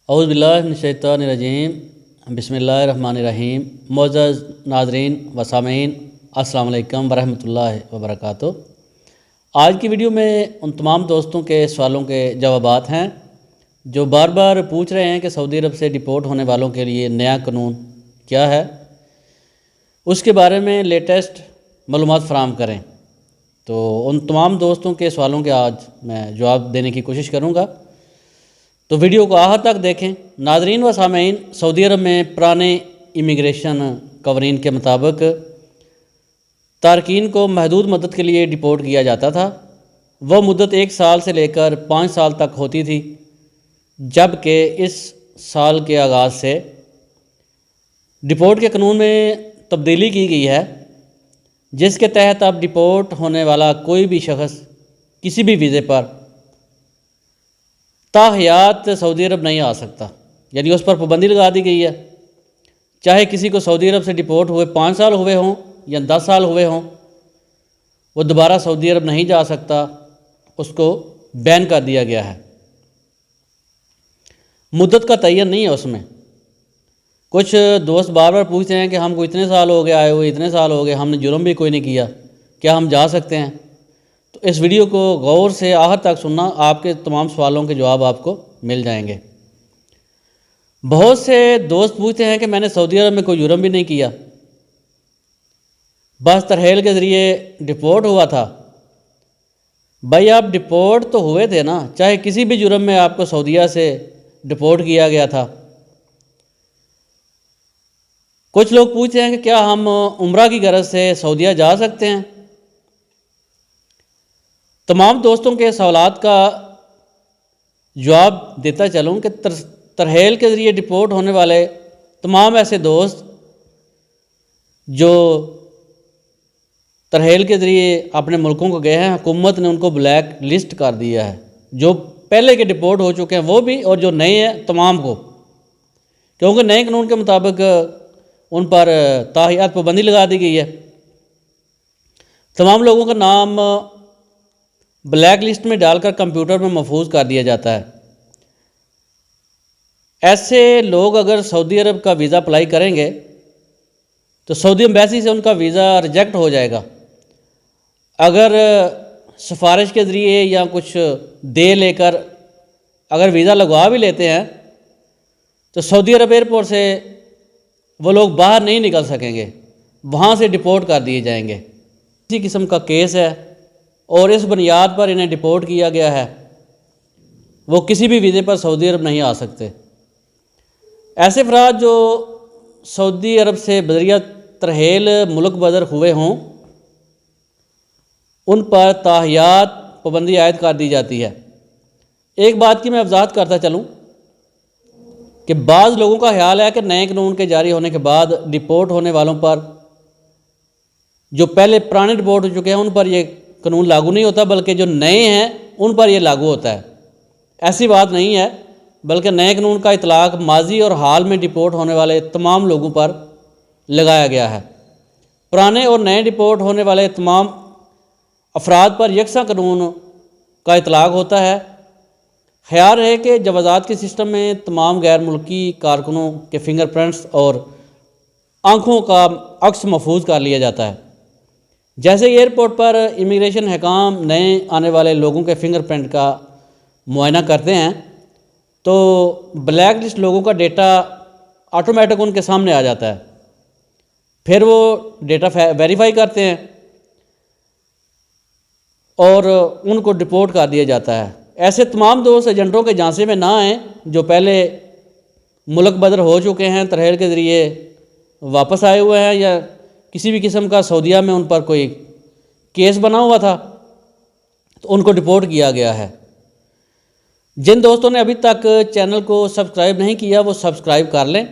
اعوذ باللہ من الشیطان الرجیم بسم اللہ الرحمن الرحیم۔ معزز ناظرین و سامعین، السلام علیکم ورحمۃ اللہ وبرکاتہ۔ آج کی ویڈیو میں ان تمام دوستوں کے سوالوں کے جوابات ہیں جو بار بار پوچھ رہے ہیں کہ سعودی عرب سے ڈپورٹ ہونے والوں کے لیے نیا قانون کیا ہے، اس کے بارے میں لیٹسٹ معلومات فراہم کریں۔ تو ان تمام دوستوں کے سوالوں کے آج میں جواب دینے کی کوشش کروں گا، تو ویڈیو کو آخر تک دیکھیں۔ ناظرین و سامعین، سعودی عرب میں پرانے امیگریشن قوانین کے مطابق تارکین کو محدود مدت کے لیے ڈپورٹ کیا جاتا تھا۔ وہ مدت 1 سال سے لے کر 5 سال تک ہوتی تھی، جبکہ اس سال کے آغاز سے ڈپورٹ کے قانون میں تبدیلی کی گئی ہے، جس کے تحت اب ڈپورٹ ہونے والا کوئی بھی شخص کسی بھی ویزے پر تاحیات سعودی عرب نہیں آ سکتا، یعنی اس پر پابندی لگا دی گئی ہے۔ چاہے کسی کو سعودی عرب سے ڈپورٹ ہوئے 5 سال ہوئے ہوں یا 10 سال ہوئے ہوں، وہ دوبارہ سعودی عرب نہیں جا سکتا، اس کو بین کر دیا گیا ہے۔ مدت کا تعین نہیں ہے اس میں۔ کچھ دوست بار بار پوچھتے ہیں کہ ہم کو اتنے سال ہو گئے آئے ہوئے، اتنے سال ہو گئے، ہم نے جرم بھی کوئی نہیں کیا، کیا ہم جا سکتے ہیں؟ تو اس ویڈیو کو غور سے آخر تک سننا، آپ کے تمام سوالوں کے جواب آپ کو مل جائیں گے۔ بہت سے دوست پوچھتے ہیں کہ میں نے سعودی عرب میں کوئی جرم بھی نہیں کیا، بس ترحیل کے ذریعے ڈپورٹ ہوا تھا۔ بھائی آپ ڈپورٹ تو ہوئے تھے نا، چاہے کسی بھی جرم میں آپ کو سعودیہ سے ڈپورٹ کیا گیا تھا۔ کچھ لوگ پوچھتے ہیں کہ کیا ہم عمرہ کی غرض سے سعودیہ جا سکتے ہیں؟ تمام دوستوں کے سوالات کا جواب دیتا چلوں کہ ترحیل کے ذریعے ڈپورٹ ہونے والے تمام ایسے دوست جو ترحیل کے ذریعے اپنے ملکوں کو گئے ہیں، حکومت نے ان کو بلیک لسٹ کر دیا ہے۔ جو پہلے کے ڈپورٹ ہو چکے ہیں وہ بھی، اور جو نئے ہیں تمام کو، کیونکہ نئے قانون کے مطابق ان پر تاحیات پابندی لگا دی گئی ہے۔ تمام لوگوں کا نام بلیک لسٹ میں ڈال کر کمپیوٹر میں محفوظ کر دیا جاتا ہے۔ ایسے لوگ اگر سعودی عرب کا ویزا اپلائی کریں گے تو سعودی ایمبیسی سے ان کا ویزا ریجیکٹ ہو جائے گا۔ اگر سفارش کے ذریعے یا کچھ دے لے کر اگر ویزا لگوا بھی لیتے ہیں تو سعودی عرب ایئرپورٹ سے وہ لوگ باہر نہیں نکل سکیں گے، وہاں سے ڈپورٹ کر دیے جائیں گے۔ اسی قسم کا کیس ہے اور اس بنیاد پر انہیں ڈپورٹ کیا گیا ہے، وہ کسی بھی ویزے پر سعودی عرب نہیں آ سکتے۔ ایسے افراد جو سعودی عرب سے بذریعہ ترحیل ملک بدر ہوئے ہوں، ان پر تاحیات پابندی عائد کر دی جاتی ہے۔ ایک بات کی میں وضاحت کرتا چلوں کہ بعض لوگوں کا خیال ہے کہ نئے قانون کے جاری ہونے کے بعد ڈپورٹ ہونے والوں پر، جو پہلے پرانے ڈپورٹ ہو چکے ہیں، ان پر یہ قانون لاگو نہیں ہوتا، بلکہ جو نئے ہیں ان پر یہ لاگو ہوتا ہے۔ ایسی بات نہیں ہے، بلکہ نئے قانون کا اطلاق ماضی اور حال میں ڈپورٹ ہونے والے تمام لوگوں پر لگایا گیا ہے۔ پرانے اور نئے ڈپورٹ ہونے والے تمام افراد پر یکساں قانون کا اطلاق ہوتا ہے۔ خیال رہے کہ جوازات کے سسٹم میں تمام غیر ملکی کارکنوں کے فنگر پرنٹس اور آنکھوں کا عکس محفوظ کر لیا جاتا ہے۔ جیسے ایئرپورٹ پر امیگریشن حکام نئے آنے والے لوگوں کے فنگر پرنٹ کا معائنہ کرتے ہیں تو بلیک لسٹ لوگوں کا ڈیٹا آٹومیٹک ان کے سامنے آ جاتا ہے، پھر وہ ڈیٹا ویریفائی کرتے ہیں اور ان کو ڈپورٹ کر دیا جاتا ہے۔ ایسے تمام دوست ایجنٹوں کے جھانسے میں نہ آئیں جو پہلے ملک بدر ہو چکے ہیں، ترحیل کے ذریعے واپس آئے ہوئے ہیں، یا کسی بھی قسم کا سعودیہ میں ان پر کوئی کیس بنا ہوا تھا تو ان کو ڈپورٹ کیا گیا ہے۔ جن دوستوں نے ابھی تک چینل کو سبسکرائب نہیں کیا وہ سبسکرائب کر لیں۔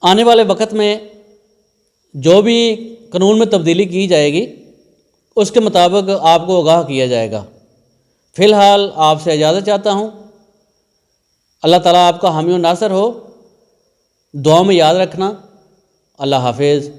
آنے والے وقت میں جو بھی قانون میں تبدیلی کی جائے گی اس کے مطابق آپ کو آگاہ کیا جائے گا۔ فی الحال آپ سے اجازت چاہتا ہوں۔ اللہ تعالیٰ آپ کا حامی و ناصر ہو، دعاؤں میں یاد رکھنا۔ اللہ حافظ۔